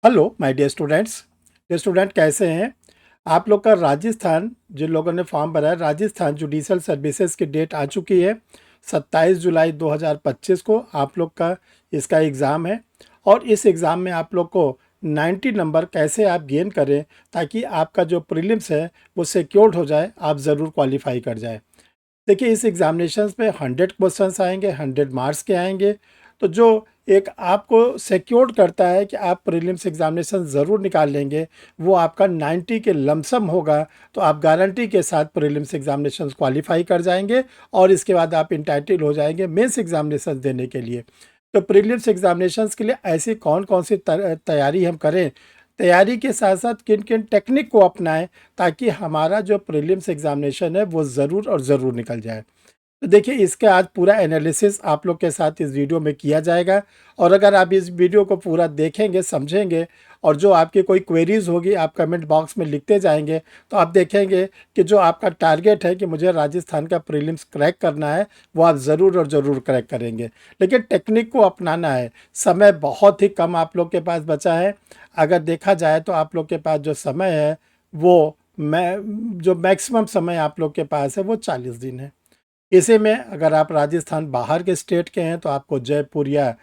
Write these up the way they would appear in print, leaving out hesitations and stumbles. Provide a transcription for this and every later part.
Hello my dear student कैसे हैं। आप लोग का राजस्थान, जिन लोगों ने फॉर्म भरा है, राजस्थान जुडिशल सर्विसेज की डेट आ चुकी है। 27 जुलाई 2025 को आप लोग का इसका एग्ज़ाम है। और इस एग्ज़ाम में आप लोग को 90 नंबर कैसे आप गेन करें ताकि आपका जो प्रीलिम्स है वो सिक्योर्ड हो जाए, आप ज़रूर क्वालिफाई कर जाए। देखिए, इस एग्जामिनेशंस में 100 क्वेश्चंस आएंगे, 100 मार्क्स के आएंगे। तो जो एक आपको सिक्योर करता है कि आप प्रीलिम्स एग्जामिनेशन ज़रूर निकाल लेंगे, वो आपका 90 के लमसम होगा। तो आप गारंटी के साथ प्रीलिम्स एग्जामिनेशन क्वालिफाई कर जाएंगे और इसके बाद आप इंटाइटल हो जाएंगे मेंस एग्जामिनेशन देने के लिए। तो प्रीलिम्स एग्जामिनेशंस के लिए ऐसी कौन कौन सी तैयारी हम करें, तैयारी के साथ साथ किन किन टेक्निक को अपनाएं ताकि हमारा जो प्रीलिम्स एग्जामिनेशन है वो ज़रूर और ज़रूर निकल जाए। तो देखिए, इसका आज पूरा एनालिसिस आप लोग के साथ इस वीडियो में किया जाएगा। और अगर आप इस वीडियो को पूरा देखेंगे, समझेंगे और जो आपकी कोई क्वेरीज होगी आप कमेंट बॉक्स में लिखते जाएंगे, तो आप देखेंगे कि जो आपका टारगेट है कि मुझे राजस्थान का प्रीलिम्स क्रैक करना है, वो आप ज़रूर और ज़रूर क्रैक करेंगे। लेकिन टेक्निक को अपनाना है। समय बहुत ही कम आप लोग के पास बचा है। अगर देखा जाए तो आप लोग के पास जो समय है वो जो मैक्सिमम समय आप लोग के पास है वो 40 दिन है। इसी में अगर आप राजस्थान बाहर के स्टेट के हैं तो आपको जयपुर या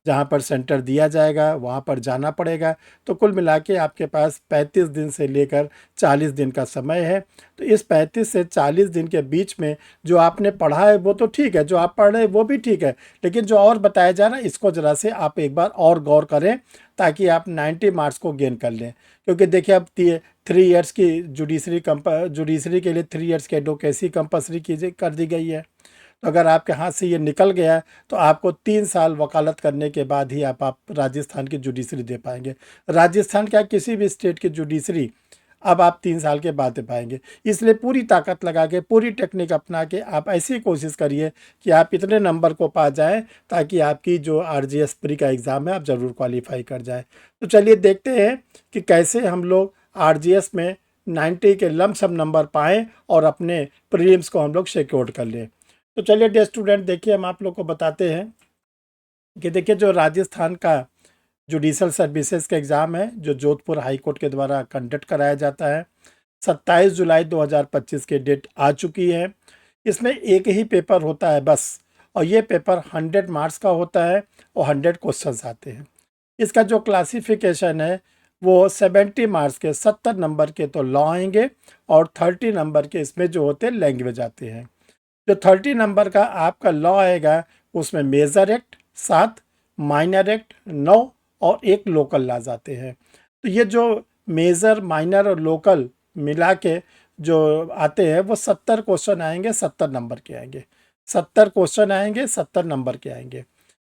जहाँ पर सेंटर दिया जाएगा वहाँ पर जाना पड़ेगा। तो कुल मिला के आपके पास 35 दिन से लेकर 40 दिन का समय है। तो इस 35 से 40 दिन के बीच में जो आपने पढ़ा है वो तो ठीक है, जो आप पढ़ रहे हैं वो भी ठीक है, लेकिन जो और बताया जा रहा है इसको ज़रा से आप एक बार और गौर करें ताकि आप 90 मार्क्स को गेन कर लें। क्योंकि देखिए, अब 3 इयर्स की जुडिशरी के लिए 3 इयर्स की एडवोकेसी कंपलसरी कर दी गई है। तो अगर आपके हाथ से ये निकल गया तो आपको 3 साल वकालत करने के बाद ही आप राजस्थान की जुडिशरी दे पाएंगे। राजस्थान क्या, किसी भी स्टेट की जुडिशरी अब आप 3 साल के बाद दे पाएंगे। इसलिए पूरी ताकत लगा के, पूरी टेक्निक अपना के आप ऐसी कोशिश करिए कि आप इतने नंबर को पा जाएं ताकि आपकी जो आरजीएस प्री का एग्ज़ाम है आप ज़रूर क्वालिफाई कर जाएं। तो चलिए देखते हैं कि कैसे हम लोग आरजीएस में 90 के लमसम नंबर पाएँ और अपने प्रीलिम्स को हम लोग सिक्योर कर लें। तो चलिए डियर स्टूडेंट, देखिए हम आप लोग को बताते हैं कि देखिए, जो राजस्थान का जुडिशल सर्विसेज का एग्ज़ाम है जो जोधपुर हाई कोर्ट के द्वारा कंडक्ट कराया जाता है, 27 जुलाई 2025 की डेट आ चुकी है। इसमें एक ही पेपर होता है बस, और ये पेपर 100 मार्क्स का होता है और 100 क्वेश्चंस आते हैं। इसका जो क्लासिफिकेशन है वो 70 मार्क्स के 70 नंबर के तो लॉ आएंगे और 30 नंबर के इसमें जो होते हैं लैंग्वेज आते हैं। जो 30 नंबर का आपका लॉ आएगा उसमें मेजर एक्ट 7, माइनर एक्ट 9 और एक लोकल लॉज आते हैं। तो ये जो मेजर, माइनर और लोकल मिला के जो आते हैं वो 70 क्वेश्चन आएंगे, 70 नंबर के आएंगे। 70 क्वेश्चन आएंगे, 70 नंबर के आएंगे।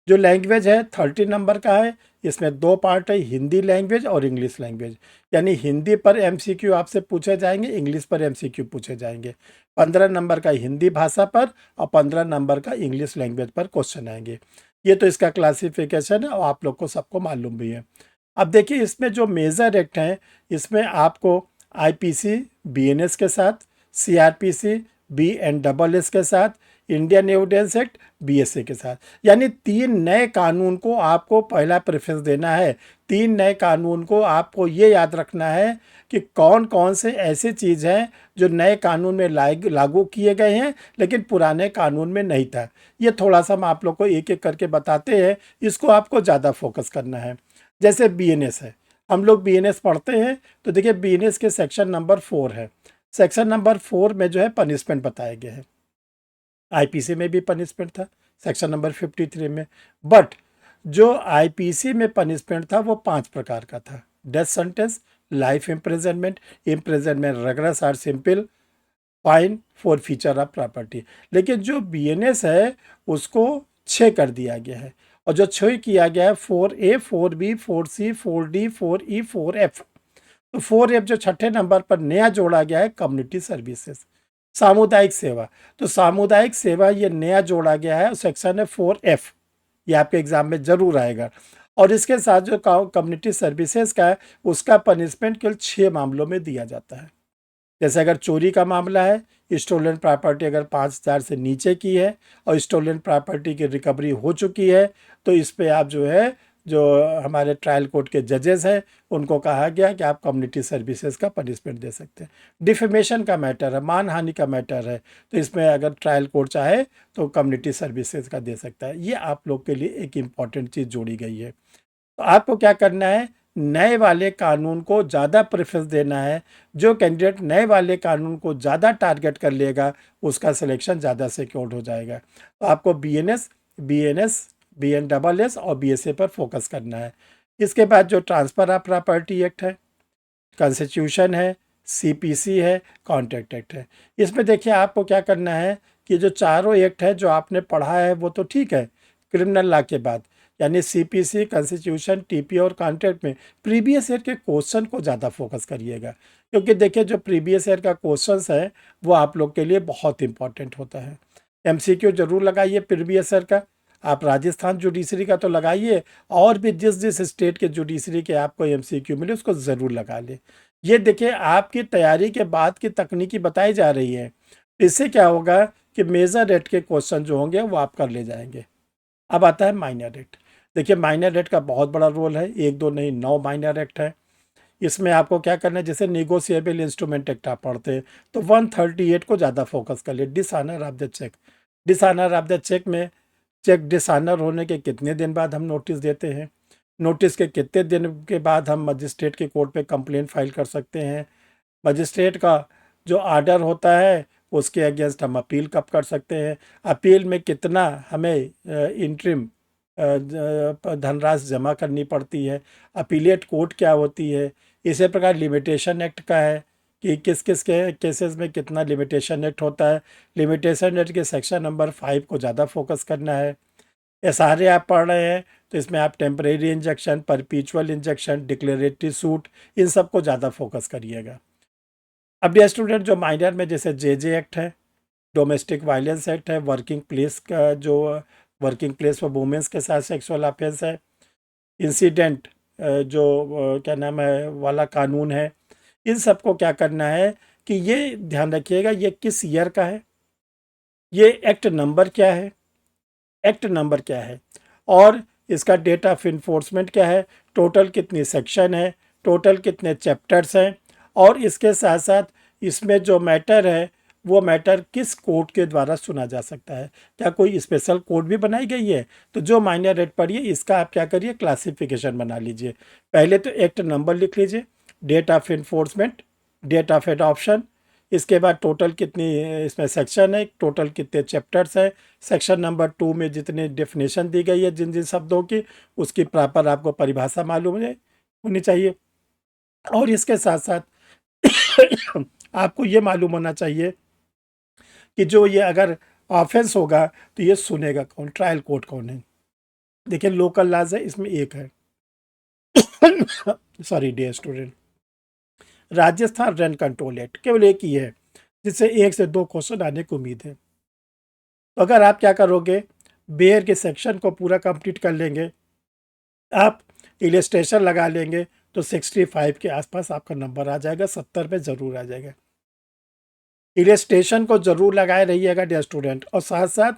जो लैंग्वेज है 30 नंबर का है। इसमें दो पार्ट है, हिंदी लैंग्वेज और इंग्लिश लैंग्वेज। यानी हिंदी पर एमसीक्यू आपसे पूछे जाएंगे, इंग्लिश पर एमसीक्यू पूछे जाएंगे। 15 नंबर का हिंदी भाषा पर और 15 नंबर का इंग्लिश लैंग्वेज पर क्वेश्चन आएंगे। ये तो इसका क्लासिफिकेशन है और आप लोग को सबको मालूम भी है। अब देखिए, इसमें जो मेजर एक्ट हैं इसमें आपको आईपीसी बीएनएस के साथ, सीआरपीसी बीएनडबलएस के साथ, इंडियन एविडेंस एक्ट बीएसए के साथ, यानी 3 नए कानून को आपको पहला प्रेफरेंस देना है। 3 नए कानून को आपको ये याद रखना है कि कौन कौन से ऐसी चीज़ हैं जो नए कानून में लागू किए गए हैं लेकिन पुराने कानून में नहीं था। ये थोड़ा सा हम आप लोग को एक एक करके बताते हैं, इसको आपको ज़्यादा फोकस करना है। जैसे बीएनएस है, हम लोग बीएनएस पढ़ते हैं तो देखिए बीएनएस के सेक्शन नंबर 4 है। सेक्शन नंबर 4 में जो है पनिशमेंट बताए गए हैं। आईपीसी में भी पनिशमेंट था सेक्शन नंबर 53 में, बट जो आईपीसी में पनिशमेंट था वो 5 प्रकार का था। Death sentence, life imprisonment, imprisonment regular और simple, fine, forfeiture of property. लेकिन जो बीएनएस है उसको 6 कर दिया गया है, और जो 6 किया गया है 4A, 4B, 4C, 4D, 4E, 4F। तो 4F जो छठे नंबर पर नया जोड़ा गया है, कम्युनिटी सर्विसेज, सामुदायिक सेवा। तो सामुदायिक सेवा ये नया जोड़ा गया है, सेक्शन है 4F। ये आपके एग्जाम में जरूर आएगा। और इसके साथ जो कम्युनिटी सर्विसेज का है उसका पनिशमेंट केवल 6 मामलों में दिया जाता है। जैसे अगर चोरी का मामला है, स्टोलन प्रॉपर्टी अगर 5,000 से नीचे की है और स्टोलन प्रॉपर्टी की रिकवरी हो चुकी है तो इस पे आप जो है जो हमारे ट्रायल कोर्ट के जजेस हैं उनको कहा गया कि आप कम्युनिटी सर्विसेज का पनिशमेंट दे सकते हैं। डिफेमेशन का मैटर है, मानहानि का मैटर है, तो इसमें अगर ट्रायल कोर्ट चाहे तो कम्युनिटी सर्विसेज का दे सकता है। ये आप लोग के लिए एक इम्पॉर्टेंट चीज़ जोड़ी गई है। तो आपको क्या करना है, नए वाले कानून को ज़्यादा प्रेफरेंस देना है। जो कैंडिडेट नए वाले कानून को ज़्यादा टारगेट कर लेगा उसका सिलेक्शन ज़्यादा सिक्योर्ड हो जाएगा। तो आपको बीएनएस, बीएनएस, बीएनडबलएस और बीएसए पर फोकस करना है। इसके बाद जो ट्रांसफ़र ऑफ प्रॉपर्टी एक्ट है, कॉन्स्टिट्यूशन है, सीपीसी है, कॉन्ट्रैक्ट एक्ट है। इसमें देखिए आपको क्या करना है कि जो चारों एक्ट है जो आपने पढ़ा है वो तो ठीक है, क्रिमिनल लॉ के बाद यानी सीपीसी, कॉन्स्टिट्यूशन, टीपी और कॉन्ट्रैक्ट में प्रीवियस ईयर के क्वेश्चन को ज़्यादा फोकस करिएगा, क्योंकि देखिए जो प्रीवियस ईयर का क्वेश्चंस है वो आप लोग के लिए बहुत इंपॉर्टेंट होता है। एमसीक्यू जरूर लगाइए प्रीवियस ईयर का। आप राजस्थान जुडिशरी का तो लगाइए, और भी जिस जिस स्टेट के जुडिशरी के आपको एमसीक्यू मिले उसको ज़रूर लगा ले। ये देखिए आपकी तैयारी के बाद की तकनीकी बताई जा रही है। इससे क्या होगा कि मेजर रेट के क्वेश्चन जो होंगे वो आप कर ले जाएंगे। अब आता है माइनर रेट। देखिए माइनर रेट का बहुत बड़ा रोल है, एक दो नहीं 9 माइनर एक्ट है। इसमें आपको क्या करना है, जैसे निगोशिएबल इंस्ट्रूमेंट एक्ट आप पढ़ते हैं तो 138 को ज़्यादा फोकस कर ले, dishonour of the cheque. Dishonour of the cheque में चेक डिसऑनर होने के कितने दिन बाद हम नोटिस देते हैं, नोटिस के कितने दिन के बाद हम मजिस्ट्रेट के कोर्ट पे कंप्लेंट फाइल कर सकते हैं, मजिस्ट्रेट का जो आर्डर होता है उसके अगेंस्ट हम अपील कब कर सकते हैं, अपील में कितना हमें इंटरिम धनराशि जमा करनी पड़ती है, अपीलेट कोर्ट क्या होती है। इसी प्रकार लिमिटेशन एक्ट का है कि किस किस के केसेस में कितना लिमिटेशन एक्ट होता है। लिमिटेशन एक्ट के सेक्शन नंबर 5 को ज़्यादा फोकस करना है। ये सारे आप पढ़ रहे हैं तो इसमें आप temporary injunction, perpetual injunction, declaratory suit, इन सब को ज़्यादा फोकस करिएगा। अब ये स्टूडेंट जो माइनर में जैसे जे एक्ट है, डोमेस्टिक वायलेंस एक्ट है, वर्किंग प्लेस का जो वर्किंग प्लेस पर वुमेंस के साथ सेक्सुअल ऑफेंस है, इंसिडेंट जो क्या नाम है वाला कानून है, इन सब को क्या करना है कि ये ध्यान रखिएगा ये किस ईयर का है, ये एक्ट नंबर क्या है, एक्ट नंबर क्या है, और इसका डेट ऑफ इन्फोर्समेंट क्या है, टोटल कितनी सेक्शन है, टोटल कितने चैप्टर्स हैं, और इसके साथ साथ इसमें जो मैटर है वो मैटर किस कोर्ट के द्वारा सुना जा सकता है, क्या कोई स्पेशल कोर्ट भी बनाई गई है। तो जो माइनर रेट पढ़िए इसका आप क्या करिए क्लासिफिकेशन बना लीजिए। पहले तो एक्ट नंबर लिख लीजिए, date of enforcement, date of adoption, इसके बाद टोटल कितनी इसमें सेक्शन है, टोटल कितने चैप्टर्स है, सेक्शन नंबर 2 में जितनी डेफिनेशन दी गई है जिन जिन शब्दों की उसकी प्रॉपर आपको परिभाषा मालूम होनी चाहिए। और इसके साथ साथ आपको ये मालूम होना चाहिए कि जो ये अगर ऑफेंस होगा तो ये सुनेगा कौन, ट्रायल कोर्ट कौन है। देखिए लोकल लॉज है इसमें एक है sorry dear student, Rajasthan rent control act केवल एक ही है जिससे 1 से 2 क्वेश्चन आने की उम्मीद है। तो अगर आप क्या करोगे, बेयर के सेक्शन को पूरा कंप्लीट कर लेंगे, आप इलस्ट्रेशन लगा लेंगे तो 65 के आसपास आपका नंबर आ जाएगा, 70 पे ज़रूर आ जाएगा। इलस्ट्रेशन को ज़रूर लगाए रहिएगा डियर स्टूडेंट, और साथ साथ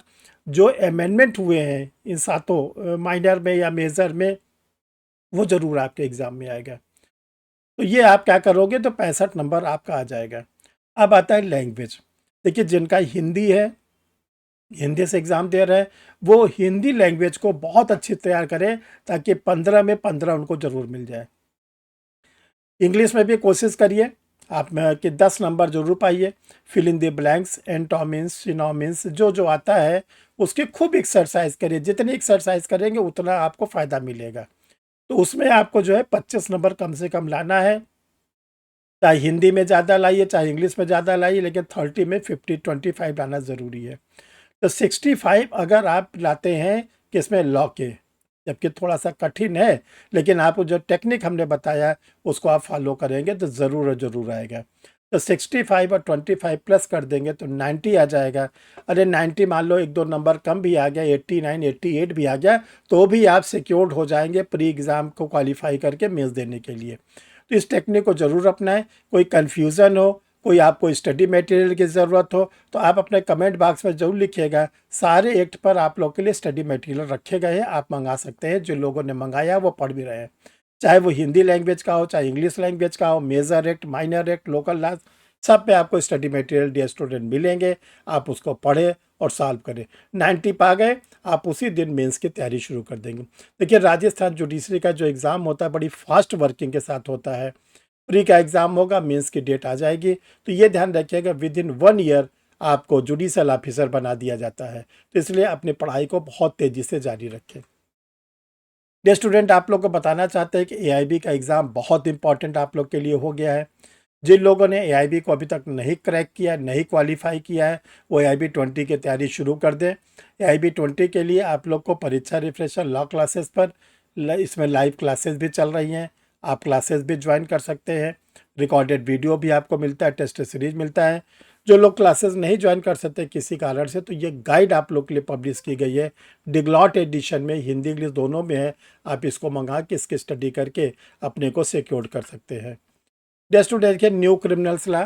जो अमेंडमेंट हुए हैं इन सातों माइनर में या मेजर में वो ज़रूर आपके एग्ज़ाम में आएगा। तो ये आप क्या करोगे तो 65 नंबर आपका आ जाएगा। अब आता है लैंग्वेज। देखिए जिनका हिंदी है, हिंदी से एग्ज़ाम दे रहे हैं, वो हिंदी लैंग्वेज को बहुत अच्छी तैयार करें ताकि 15 में 15 उनको ज़रूर मिल जाए। इंग्लिश में भी कोशिश करिए आप में कि 10 नंबर जरूर पाइए। फिल इन द ब्लैंक्स, एंटोमिन्स, सिनोमिन्स जो जो आता है उसकी खूब एक्सरसाइज करिए, जितनी एक्सरसाइज करेंगे उतना आपको फ़ायदा मिलेगा। तो उसमें आपको जो है 25 नंबर कम से कम लाना है, चाहे हिंदी में ज़्यादा लाइए चाहे इंग्लिश में ज़्यादा लाइए, लेकिन 30 में 25 लाना ज़रूरी है। तो 65 अगर आप लाते हैं किसमें, लॉ के, जबकि थोड़ा सा कठिन है लेकिन आपको जो टेक्निक हमने बताया उसको आप फॉलो करेंगे तो ज़रूर आएगा। तो 65 और 25 प्लस कर देंगे तो 90 आ जाएगा। अरे 90 मान लो 1-2 नंबर कम भी आ गया, 89, 88 भी आ गया तो भी आप सिक्योर्ड हो जाएंगे प्री एग्ज़ाम को क्वालिफाई करके मेंस देने के लिए। तो इस टेक्निक को ज़रूर अपनाएं। कोई कन्फ्यूज़न हो, कोई आपको स्टडी मटेरियल की ज़रूरत हो तो आप अपने कमेंट बॉक्स में ज़रूर लिखिएगा। सारे एक्ट पर आप लोग के लिए स्टडी मटेरियल रखे गए हैं, आप मंगा सकते हैं। जो लोगों ने मंगाया वो पढ़ भी रहे हैं, चाहे वो हिंदी लैंग्वेज का हो, चाहे इंग्लिश लैंग्वेज का हो, major act, minor act, local laws, सब पे आपको स्टडी मटेरियल डियर स्टूडेंट मिलेंगे। आप उसको पढ़ें और सॉल्व करें। 90 पा गए, आप उसी दिन मेंस की तैयारी शुरू कर देंगे। देखिए, राजस्थान जुडिशरी का जो एग्ज़ाम होता है बड़ी फास्ट वर्किंग के साथ होता है। प्री का एग्ज़ाम होगा, मेंस की डेट आ जाएगी। तो ये ध्यान रखिएगा, विद इन 1 ईयर आपको जुडिशल ऑफिसर बना दिया जाता है। तो इसलिए अपनी पढ़ाई को बहुत तेज़ी से जारी रखें। ये स्टूडेंट आप लोग को बताना चाहते हैं कि एआईबी का एग्ज़ाम बहुत इंपॉर्टेंट आप लोग के लिए हो गया है। जिन लोगों ने एआईबी को अभी तक नहीं क्रैक किया, नहीं क्वालिफाई किया है, वो एआईबी 20 की तैयारी शुरू कर दें। एआईबी 20 के लिए आप लोग को परीक्षा रिफ्रेशर लॉ क्लासेस पर इसमें लाइव क्लासेस भी चल रही हैं, आप क्लासेस भी ज्वाइन कर सकते हैं। रिकॉर्डेड वीडियो भी आपको मिलता है, टेस्ट सीरीज मिलता है। जो लोग क्लासेस नहीं ज्वाइन कर सकते किसी कारण से, तो ये गाइड आप लोग के लिए पब्लिश की गई है, डिग्लॉट एडिशन में, हिंदी इंग्लिश दोनों में है। आप इसको मंगा के इसकी स्टडी करके अपने को सिक्योर कर सकते हैं। डियर स्टूडेंट, देखिए न्यू क्रिमिनल्स लॉ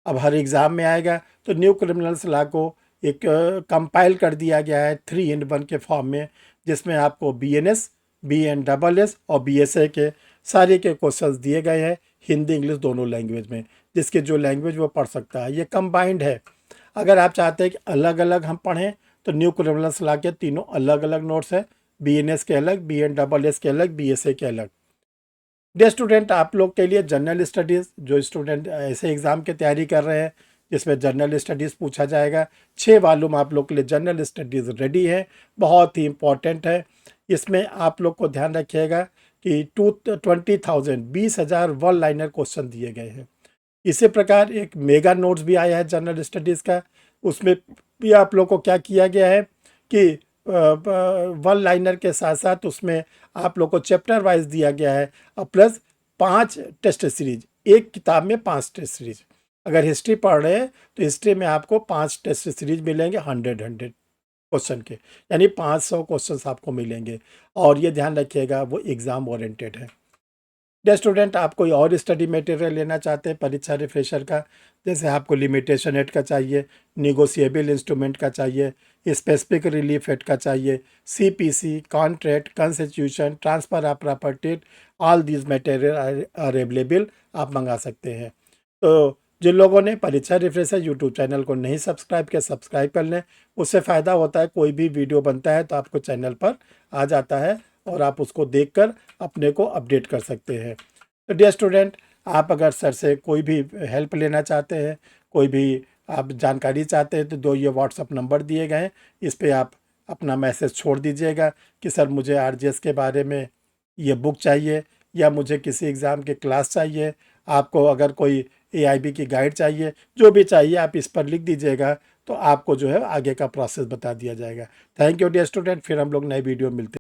अब हर एग्ज़ाम में आएगा। तो न्यू क्रिमिनल्स लॉ को एक कंपाइल कर दिया गया है 3 in 1 के फॉर्म में, जिसमें आपको BNS, BNSS और BSA के सारे के क्वेश्चंस दिए गए हैं, हिंदी इंग्लिश दोनों लैंग्वेज में। जिसके जो लैंग्वेज वो पढ़ सकता है, ये कंबाइंड है। अगर आप चाहते हैं कि अलग अलग हम पढ़ें तो न्यू क्रिमिनल्स लॉ के तीनों अलग अलग नोट्स है, BNS के अलग, BNSS के अलग, BSA के अलग। डियर स्टूडेंट, आप लोग के लिए जनरल स्टडीज़, जो स्टूडेंट ऐसे एग्ज़ाम की तैयारी कर रहे हैं जिसमें जनरल स्टडीज़ पूछा जाएगा, 6 वॉल्यूम आप लोग के लिए जनरल स्टडीज़ रेडी है। बहुत ही इंपॉर्टेंट है। इसमें आप लोग को ध्यान रखिएगा कि 20,000 वन लाइनर क्वेश्चन दिए गए हैं। इसी प्रकार एक मेगा नोट्स भी आया है जनरल स्टडीज़ का। उसमें भी आप लोग को क्या किया गया है कि वन लाइनर के साथ साथ उसमें आप लोग को चैप्टर वाइज दिया गया है, और प्लस 5 टेस्ट सीरीज, एक किताब में 5 टेस्ट सीरीज। अगर हिस्ट्री पढ़ रहे हैं तो हिस्ट्री में आपको 5 टेस्ट सीरीज मिलेंगे 100 क्वेश्चन के, यानी 500 क्वेश्चन आपको मिलेंगे। और ये ध्यान रखिएगा वो एग्ज़ाम ओरिएंटेड है। डियर स्टूडेंट, आप कोई और स्टडी मटेरियल लेना चाहते हैं परीक्षा रिफ्रेशर का, जैसे आपको लिमिटेशन एड का चाहिए, निगोशिएबल इंस्ट्रूमेंट का चाहिए, स्पेसिफिक रिलीफ एड का चाहिए, CPC, contract, constitution, transfer of property, all these material are available, आप मंगा सकते हैं। तो जिन लोगों ने परीक्षा रिफ्रेशर यूट्यूब चैनल को नहीं सब्सक्राइब किया, सब्सक्राइब कर लें। उससे फ़ायदा होता है, कोई भी वीडियो बनता है तो आपको चैनल पर आ जाता है और आप उसको देखकर अपने को अपडेट कर सकते हैं। तो डियर स्टूडेंट, आप अगर सर से कोई भी हेल्प लेना चाहते हैं, कोई भी आप जानकारी चाहते हैं, तो दो ये व्हाट्सअप नंबर दिए गए हैं, इस पे आप अपना मैसेज छोड़ दीजिएगा कि सर मुझे RGS के बारे में ये बुक चाहिए, या मुझे किसी एग्ज़ाम की क्लास चाहिए, आपको अगर कोई AIB की गाइड चाहिए, जो भी चाहिए आप इस पर लिख दीजिएगा, तो आपको जो है आगे का प्रोसेस बता दिया जाएगा। थैंक यू डियर स्टूडेंट, फिर हम लोग नए वीडियो मिलते हैं।